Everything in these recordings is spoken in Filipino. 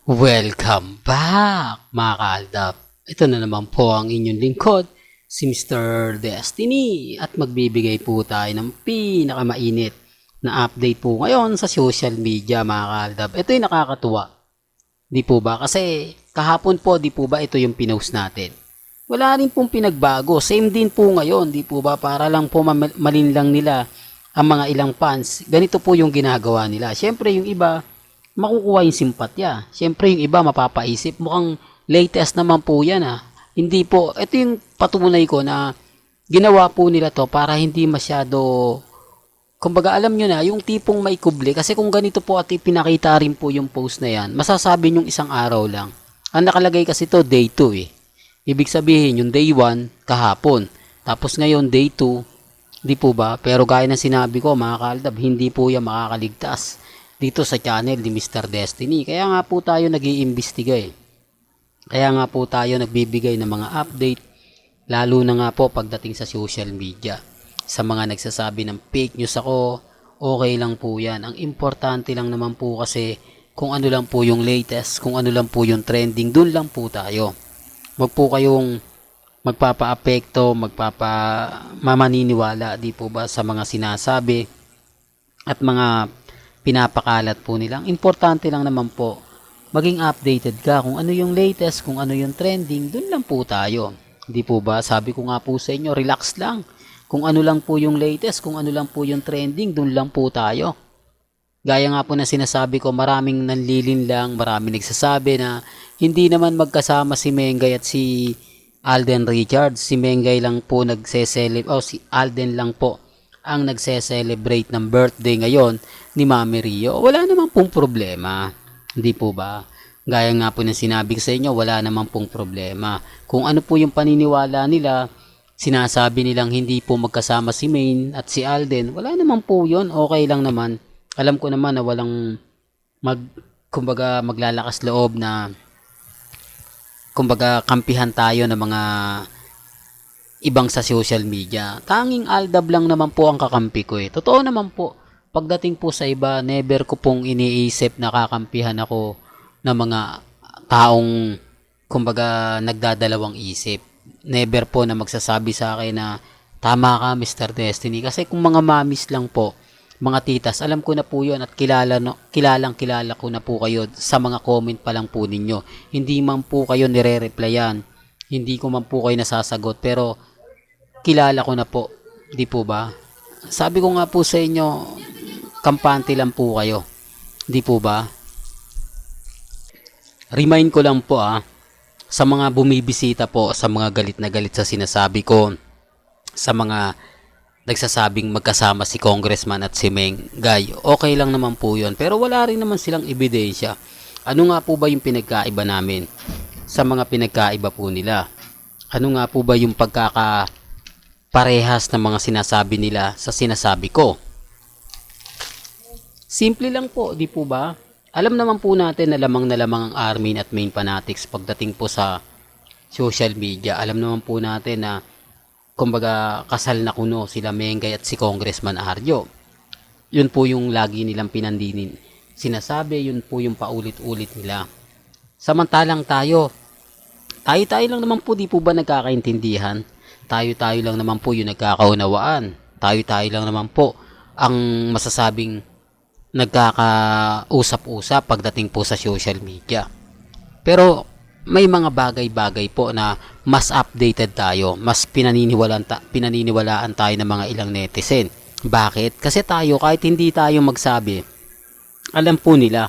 Welcome back mga kaaldap. Ito na naman po ang inyong lingkod, si Mr. Destiny, at magbibigay po tayo ng pinakamainit na update po ngayon sa social media mga kaaldap. Ito yung nakakatuwa. Di po ba? Kasi kahapon po, di po ba ito yung pinost natin? Wala rin pong pinagbago. Same din po ngayon, di po ba? Para lang po malinlang nila ang mga ilang fans. Ganito po yung ginagawa nila. Siyempre yung iba, makukuha yung simpatya. Siyempre yung iba mapapaisip, mukhang latest naman po yan ah. Hindi po, ito yung patunay ko na ginawa po nila to para hindi masyado, kumbaga alam nyo na, yung tipong may kubli. Kasi kung ganito po at ipinakita rin po yung post na yan, masasabi nyong isang araw lang. Ang nakalagay kasi to day 2 eh. Ibig sabihin yung day 1 kahapon. Tapos ngayon day 2, di po ba? Pero gaya ng sinabi ko mga kaaldab, hindi po yan makakaligtas dito sa channel ni Mr. Destiny. Kaya nga po tayo nag-iimbestiga eh. Kaya nga po tayo nagbibigay ng mga update, lalo na nga po pagdating sa social media. Sa mga nagsasabi ng fake news ako, okay lang po yan. Ang importante lang naman po kasi kung ano lang po yung latest, kung ano lang po yung trending, dun lang po tayo. Huwag po kayong magpapa-apekto, mamaniniwala, di po ba, sa mga sinasabi at mga pinapakalat po nila. Ang importante lang naman po, maging updated ka kung ano yung latest, kung ano yung trending, dun lang po tayo. Hindi po ba? Sabi ko nga po sa inyo, relax lang. Kung ano lang po yung latest, kung ano lang po yung trending, dun lang po tayo. Gaya nga po na sinasabi ko, maraming nanlilin lang, maraming nagsasabi na hindi naman magkasama si Mengay at si Alden Richards. Si Mengay lang po si Alden lang po ang nagse-celebrate ng birthday ngayon ni Mami Rio. Wala naman pong problema. Hindi po ba? Gaya nga po ng sinabi ko sa inyo, wala naman pong problema. Kung ano po yung paniniwala nila, sinasabi nilang hindi po magkasama si Maine at si Alden, wala naman po yun. Okay lang naman. Alam ko naman na walang kumbaga maglalakas loob na kumbaga kampihan tayo ng mga ibang sa social media. Tanging Aldab lang naman po ang kakampi ko eh. Totoo naman po. Pagdating po sa iba, never ko pong iniisip na kakampihan ako ng mga taong kumbaga nagdadalawang isip. Never po na magsasabi sa akin na tama ka Mr. Destiny. Kasi kung mga mamis lang po, mga titas, alam ko na po yun at kilalang kilala ko na po kayo sa mga comment pa lang po ninyo. Hindi man po kayo nire-replyan. Hindi ko man po kayo nasasagot pero kilala ko na po. Di po ba? Sabi ko nga po sa inyo, kampante lang po kayo. Di po ba? Remind ko lang po sa mga bumibisita po, sa mga galit na galit sa sinasabi ko, sa mga nagsasabing magkasama si Congressman at si Mengay. Okay lang naman po yun. Pero wala rin naman silang ebidensya. Ano nga po ba yung pinagkaiba namin sa mga pinagkaiba po nila? Ano nga po ba yung pagkakaparehas ng mga sinasabi nila sa sinasabi ko? Simple lang po, di po ba? Alam naman po natin na lamang ang Armin at Main Fanatics pagdating po sa social media. Alam naman po natin na kumbaga kasal na kuno sila Mengay at si Congressman Arjo. Yun po yung lagi nilang pinandinin. Sinasabi, yun po yung paulit-ulit nila. Samantalang tayo lang naman po, di po ba nagkakaintindihan? Tayo lang naman po yung nagkakaunawaan. Tayo lang naman po ang masasabing nagkakausap-usap pagdating po sa social media. Pero may mga bagay-bagay po na mas updated tayo, mas pinaniniwalaan tayo ng mga ilang netizen. Bakit? Kasi tayo, kahit hindi tayo magsabi, alam po nila,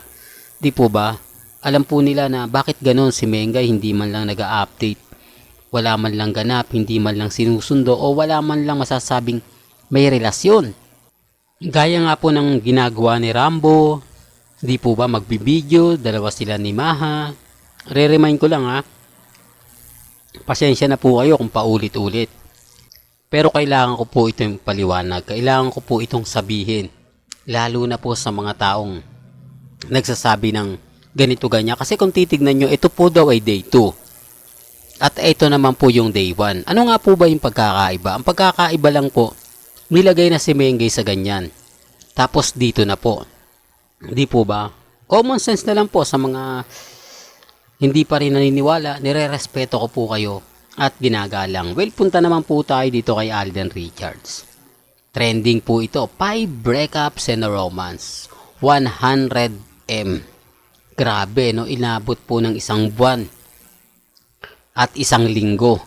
di po ba? Alam po nila na bakit ganon si Mengay hindi man lang nag-update, wala man lang ganap, hindi man lang sinusundo, o wala man lang masasabing may relasyon. Gaya nga po ng ginagawa ni Rambo, di po ba magbibideo, dalawa sila ni Maha. Re-remind ko lang pasensya na po kayo kung paulit-ulit. Pero kailangan ko po itong paliwanag, kailangan ko po itong sabihin. Lalo na po sa mga taong nagsasabi ng ganito ganyan. Kasi kung titignan nyo, ito po daw ay day 2. At ito naman po yung day 1. Ano nga po ba yung pagkakaiba? Ang pagkakaiba lang po, nilagay na si Mengay sa ganyan. Tapos dito na po. Di po ba? Common sense na lang po sa mga hindi pa rin naniniwala, nire-respeto ko po kayo at ginagalang. Well, punta naman po tayo dito kay Alden Richards. Trending po ito, 5 breakups and a romance, 100M. Grabe, no? Inabot po ng isang buwan at isang linggo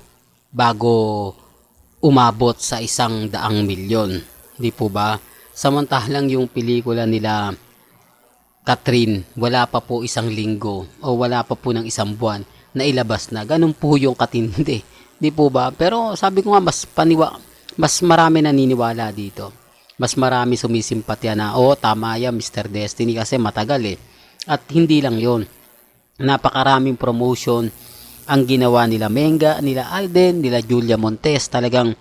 bago umabot sa 100 milyon. Di po ba? Samantalang yung pelikula nila Catherine, wala pa po isang linggo o wala pa po ng isang buwan na ilabas na. Ganun po yung katindi. Di po ba? Pero sabi ko nga, mas marami naniniwala dito. Mas marami sumisimpatya na, tama yan Mr. Destiny kasi matagal eh. At hindi lang yon, napakaraming promotion ang ginawa nila Menga, nila Alden, nila Julia Montes. Talagang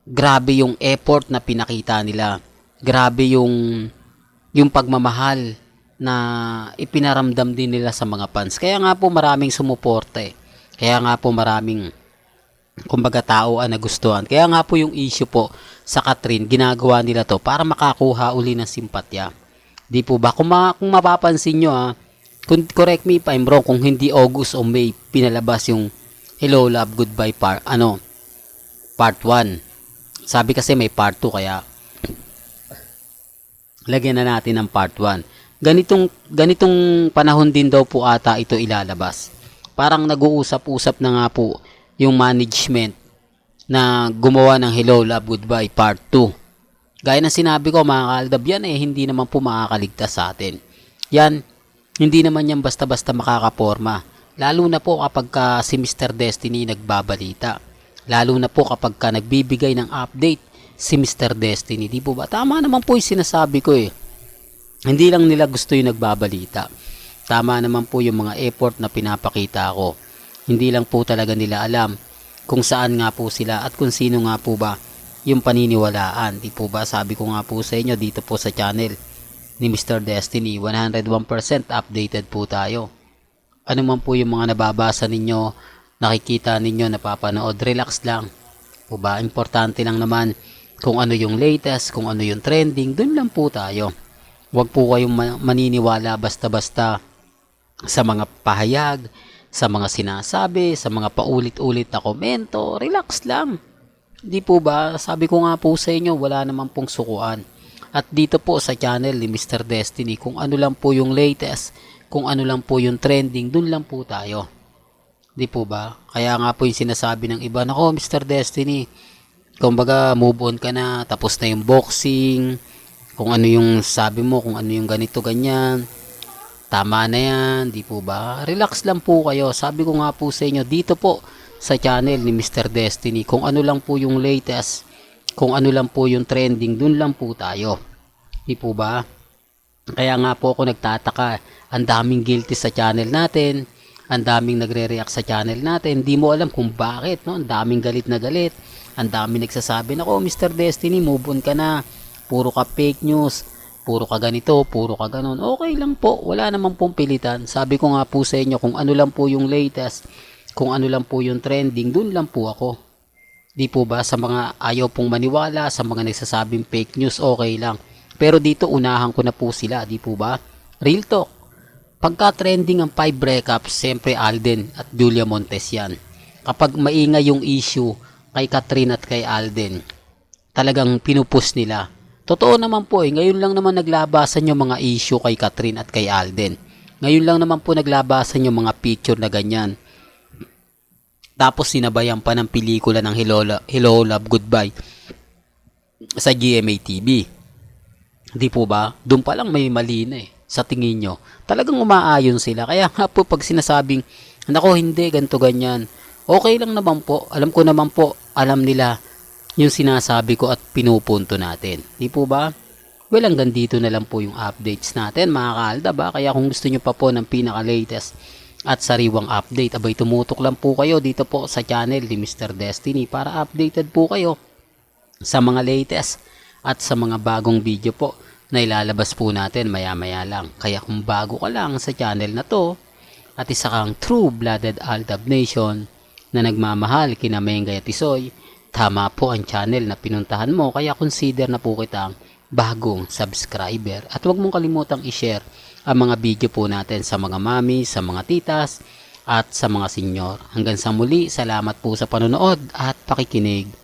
grabe yung effort na pinakita nila. Grabe yung pagmamahal na ipinaramdam din nila sa mga fans. Kaya nga po maraming sumuporta eh. Kaya nga po maraming kumbaga tao ang nagustuhan. Kaya nga po yung issue po sa Catherine, ginagawa nila to para makakuha uli ng simpatya. Di po ba? Kung mapapansin nyo correct me if I'm wrong, kung hindi August o May pinalabas yung Hello Love Goodbye part 1. Sabi kasi may part 2 kaya lagyan na natin ng part 1. Ganitong panahon din daw po ata ito ilalabas. Parang nag-uusap-usap na nga po yung management na gumawa ng Hello Love Goodbye part 2. Gaya ng sinabi ko mga kaaldab, yan hindi naman po makakaligtas sa atin. Yan, hindi naman yan basta-basta makakaporma. Lalo na po kapag si Mr. Destiny nagbabalita. Lalo na po kapag nagbibigay ng update si Mr. Destiny. Di po ba? Tama naman po yung sinasabi ko eh. Hindi lang nila gusto yung nagbabalita. Tama naman po yung mga effort na pinapakita ko. Hindi lang po talaga nila alam kung saan nga po sila at kung sino nga po ba yung paniniwalaan. Di po ba? Sabi ko nga po sa inyo dito po sa channel ni Mr. Destiny, 101% updated po tayo. Ano man po yung mga nababasa ninyo, nakikita ninyo, napapanood, relax lang. Po ba? Importante lang naman kung ano yung latest, kung ano yung trending, dun lang po tayo. Huwag po kayong maniniwala basta-basta sa mga pahayag, sa mga sinasabi, sa mga paulit-ulit na komento. Relax lang. Di po ba? Sabi ko nga po sa inyo, wala naman pong sukuan. At dito po sa channel ni Mr. Destiny, kung ano lang po yung latest, kung ano lang po yung trending, dun lang po tayo. Di po ba? Kaya nga po yung sinasabi ng iba, nako Mr. Destiny, kumbaga move on ka na, tapos na yung boxing, kung ano yung sabi mo, kung ano yung ganito ganyan, tama na yan, di po ba? Relax lang po kayo. Sabi ko nga po sa inyo dito po sa channel ni Mr. Destiny, kung ano lang po yung latest, kung ano lang po yung trending, dun lang po tayo. Di po ba? Kaya nga po ako nagtataka, ang daming guilty sa channel natin, ang daming nagre-react sa channel natin, di mo alam kung bakit, no? Ang daming galit na galit, ang daming nagsasabi, nako Mr. Destiny, move on ka na, puro ka fake news, puro ka ganito, puro ka ganon. Okay lang po, wala namang pong pilitan. Sabi ko nga po sa inyo, kung ano lang po yung latest, kung ano lang po yung trending, dun lang po ako. Di po ba? Sa mga ayaw pong maniwala, sa mga nagsasabing fake news, okay lang. Pero dito unahan ko na po sila, di po ba? Real talk. Pagka trending ang 5 breakups, siyempre Alden at Julia Montes yan. Kapag maingay yung issue kay Catherine at kay Alden, talagang pinupush nila. Totoo naman po ngayon lang naman naglabasan yung mga issue kay Catherine at kay Alden. Ngayon lang naman po naglabasan yung mga picture na ganyan. Tapos sinabayan pa ng pelikula ng Hello Love Goodbye sa GMA TV. Di po ba? Doon pa lang may mali na sa tingin nyo. Talagang umaayon sila. Kaya nga po pag sinasabing, nako hindi, ganito ganyan. Okay lang naman po. Alam ko naman po, alam nila yung sinasabi ko at pinupunto natin. Di po ba? Well, hanggang dito na lang po yung updates natin mga kaalda ba? Kaya kung gusto nyo pa po ng pinaka-latest at sariwang update, abay tumutok lang po kayo dito po sa channel ni Mr. Destiny para updated po kayo sa mga latest at sa mga bagong video po na ilalabas po natin maya-maya lang. Kaya kung bago ka lang sa channel na to at isa kang true-blooded Aldab Nation na nagmamahal kina Mengay at Tisoy, tama po ang channel na pinuntahan mo, kaya consider na po kitang bagong subscriber. At huwag mong kalimutang i-share ang mga video po natin sa mga mami, sa mga titas, at sa mga senyor. Hanggang sa muli, salamat po sa panonood at pakikinig.